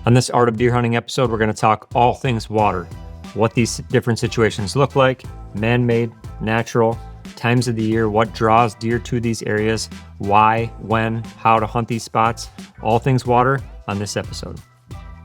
On this Art of Deer Hunting episode, we're going to talk all things water, what these different situations look like, man-made, natural, times of the year, what draws deer to these areas, why, when, how to hunt these spots, all things water on this episode.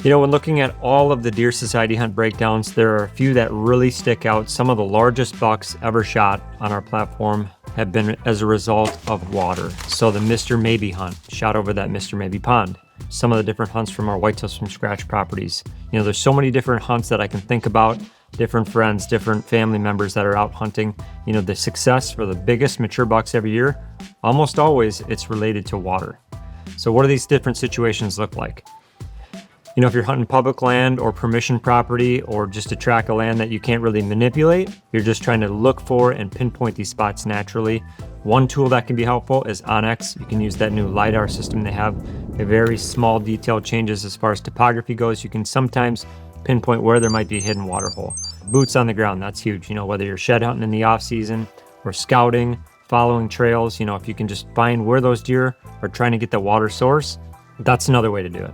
You know, when looking at all of the Deer Society hunt breakdowns, there are a few that really stick out. Some of the largest bucks ever shot on our platform have been as a result of water. So the Mr. Maybe hunt, shot over that Mr. Maybe pond. Some of the different hunts from our Whitetails from Scratch properties. You know, there's so many different hunts that I can think about, different friends, different family members that are out hunting. You know, the success for the biggest mature bucks every year, almost always it's related to water. So what do these different situations look like? You know, if you're hunting public land or permission property or just a tract of land that you can't really manipulate, you're just trying to look for and pinpoint these spots naturally. One tool that can be helpful is Onyx. You can use that new LiDAR system they have. A very small detail changes as far as topography goes. You can sometimes pinpoint where there might be a hidden water hole. Boots on the ground, that's huge. You know, whether you're shed hunting in the off season or scouting, following trails, you know, if you can just find where those deer are trying to get the water source, that's another way to do it.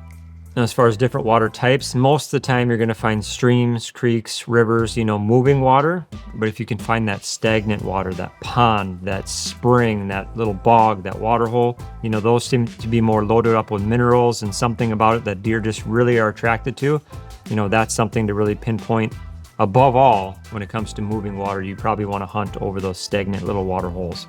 And as far as different water types, most of the time you're going to find streams, creeks, rivers, you know, moving water. But if you can find that stagnant water, that pond, that spring, that little bog, that water hole, you know, those seem to be more loaded up with minerals and something about it that deer just really are attracted to. You know, that's something to really pinpoint. Above all, when it comes to moving water, you probably want to hunt over those stagnant little water holes.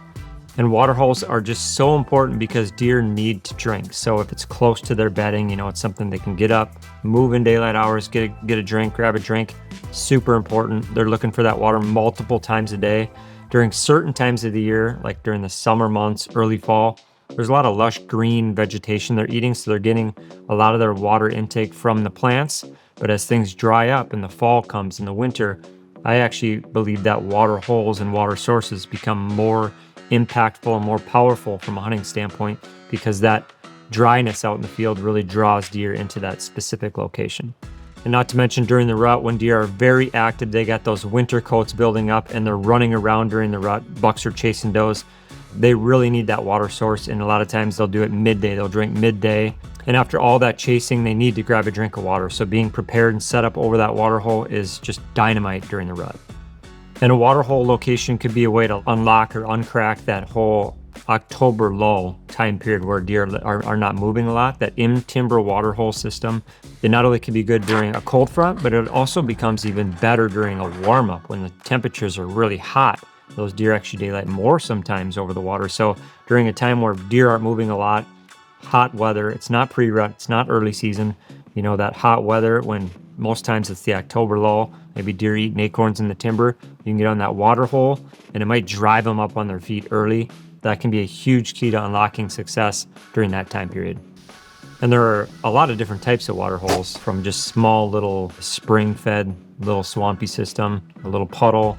And water holes are just so important because deer need to drink. So if it's close to their bedding, you know, it's something they can get up, move in daylight hours, get a drink, grab a drink. Super important. They're looking for that water multiple times a day. During certain times of the year, like during the summer months, early fall, there's a lot of lush green vegetation they're eating. So they're getting a lot of their water intake from the plants. But as things dry up and the fall comes in the winter, I actually believe that water holes and water sources become more impactful and more powerful from a hunting standpoint because that dryness out in the field really draws deer into that specific location. And not to mention during the rut, when deer are very active, they got those winter coats building up and they're running around during the rut. Bucks are chasing does. They really need that water source, and a lot of times they'll do it midday. They'll drink midday, and after all that chasing, they need to grab a drink of water. So being prepared and set up over that water hole is just dynamite during the rut. And a water hole location could be a way to unlock or uncrack that whole October lull time period where deer are not moving a lot. That in-timber water hole system, it not only can be good during a cold front, but it also becomes even better during a warm-up when the temperatures are really hot. Those deer actually daylight more sometimes over the water. So during a time where deer aren't moving a lot, hot weather, it's not pre-rut, it's not early season, you know, that hot weather when most times it's the October lull, maybe deer eating acorns in the timber, you can get on that water hole and it might drive them up on their feet early. That can be a huge key to unlocking success during that time period. And there are a lot of different types of water holes, from just small little spring-fed, little swampy system, a little puddle,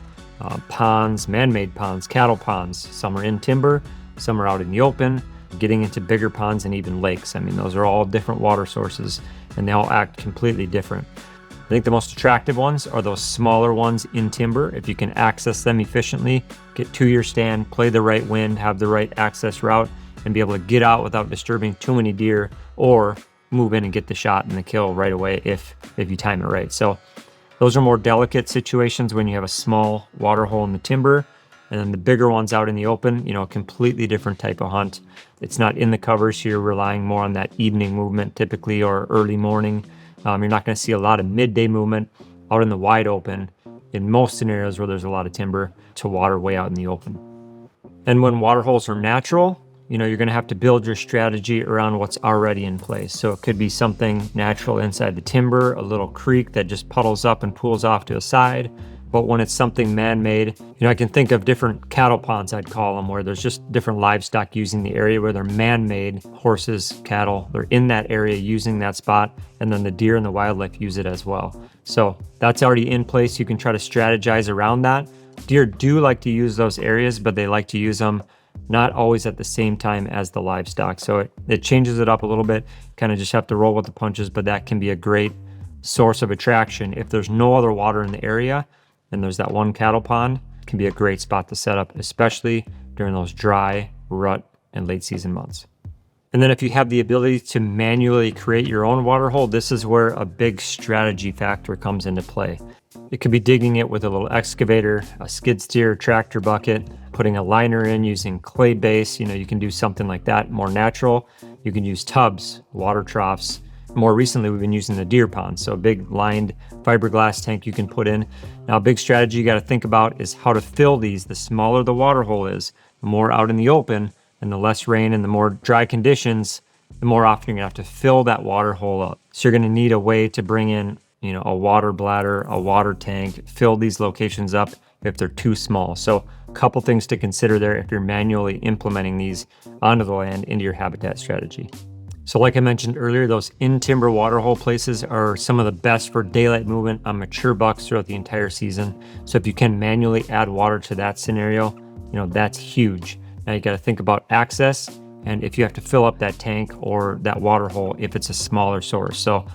ponds, man-made ponds, cattle ponds. Some are in timber, some are out in the open, getting into bigger ponds and even lakes. I mean, those are all different water sources and they all act completely different. I think the most attractive ones are those smaller ones in timber. If you can access them efficiently, get to your stand, play the right wind, have the right access route, and be able to get out without disturbing too many deer, or move in and get the shot and the kill right away if you time it right. So those are more delicate situations when you have a small water hole in the timber, and then the bigger ones out in the open, you know, a completely different type of hunt. It's not in the covers, so you're relying more on that evening movement typically, or early morning. You're not going to see a lot of midday movement out in the wide open in most scenarios where there's a lot of timber to water way out in the open. And when water holes are natural, you know, you're going to have to build your strategy around what's already in place. So it could be something natural inside the timber, a little creek that just puddles up and pools off to a side. But when it's something man-made, you know, I can think of different cattle ponds, I'd call them, where there's just different livestock using the area where they're man-made. Horses, cattle, they're in that area using that spot, and then the deer and the wildlife use it as well. So that's already in place. You can try to strategize around that. Deer do like to use those areas, but they like to use them not always at the same time as the livestock. So it changes it up a little bit, kind of just have to roll with the punches, but that can be a great source of attraction. If there's no other water in the area, and there's that one cattle pond, can be a great spot to set up, especially during those dry, rut, and late season months. And then if you have the ability to manually create your own water hole, this is where a big strategy factor comes into play. It could be digging it with a little excavator, a skid steer, tractor bucket, putting a liner in using clay base. You can do something like that, more natural. You can use tubs, water troughs. More recently, we've been using the deer pond, so a big lined fiberglass tank you can put in. Now, a big strategy you got to think about is how to fill these. The smaller the water hole is, the more out in the open, and the less rain and the more dry conditions, the more often you're gonna have to fill that water hole up. So you're gonna need a way to bring in, a water bladder, a water tank, fill these locations up if they're too small. So a couple things to consider there if you're manually implementing these onto the land into your habitat strategy. So like I mentioned earlier, those in-timber water hole places are some of the best for daylight movement on mature bucks throughout the entire season. So if you can manually add water to that scenario, that's huge. Now you got to think about access and if you have to fill up that tank or that water hole if it's a smaller source. So,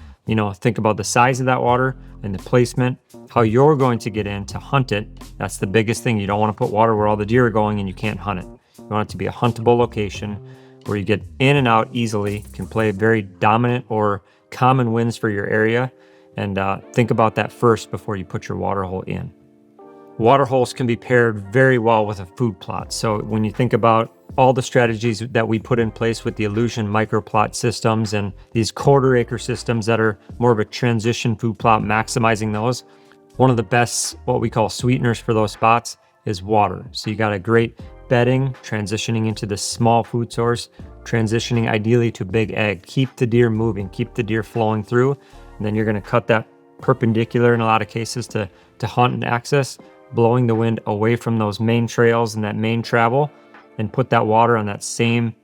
think about the size of that water and the placement, how you're going to get in to hunt it. That's the biggest thing. You don't want to put water where all the deer are going and you can't hunt it. You want it to be a huntable location where you get in and out easily, can play very dominant or common winds for your area. And think about that first before you put your water hole in. Water holes can be paired very well with a food plot. So when you think about all the strategies that we put in place with the Illusion microplot systems and these quarter acre systems that are more of a transition food plot, maximizing those, one of the best, what we call sweeteners for those spots is water. So you got a great bedding, transitioning into this small food source, transitioning ideally to big egg. Keep the deer moving, keep the deer flowing through, and then you're gonna cut that perpendicular in a lot of cases to hunt and access, blowing the wind away from those main trails and that main travel, and put that water on that same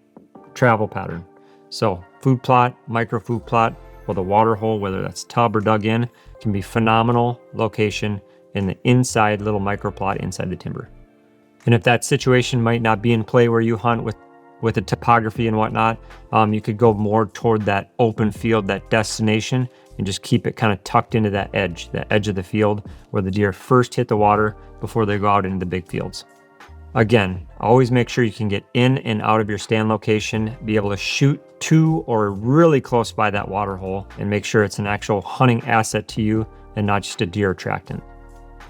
travel pattern. So food plot, micro food plot, or the water hole, whether that's tub or dug in, can be phenomenal location in the inside little micro plot inside the timber. And if that situation might not be in play where you hunt with the topography and whatnot, you could go more toward that open field, that destination, and just keep it kind of tucked into that edge of the field where the deer first hit the water before they go out into the big fields. Again, always make sure you can get in and out of your stand location, be able to shoot to or really close by that water hole, and make sure it's an actual hunting asset to you and not just a deer attractant.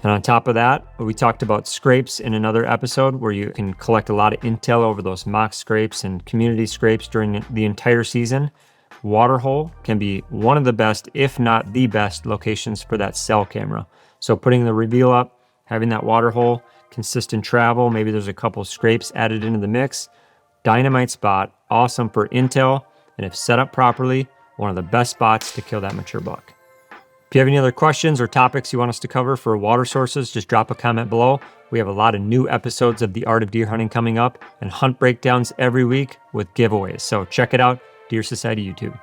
And on top of that, we talked about scrapes in another episode where you can collect a lot of intel over those mock scrapes and community scrapes during the entire season. Water hole can be one of the best, if not the best, locations for that cell camera. So putting the reveal up, having that water hole, consistent travel, maybe there's a couple scrapes added into the mix. Dynamite spot, awesome for intel, and if set up properly, one of the best spots to kill that mature buck. If you have any other questions or topics you want us to cover for water sources, just drop a comment below. We have a lot of new episodes of The Art of Deer Hunting coming up and hunt breakdowns every week with giveaways. So check it out, Deer Society YouTube.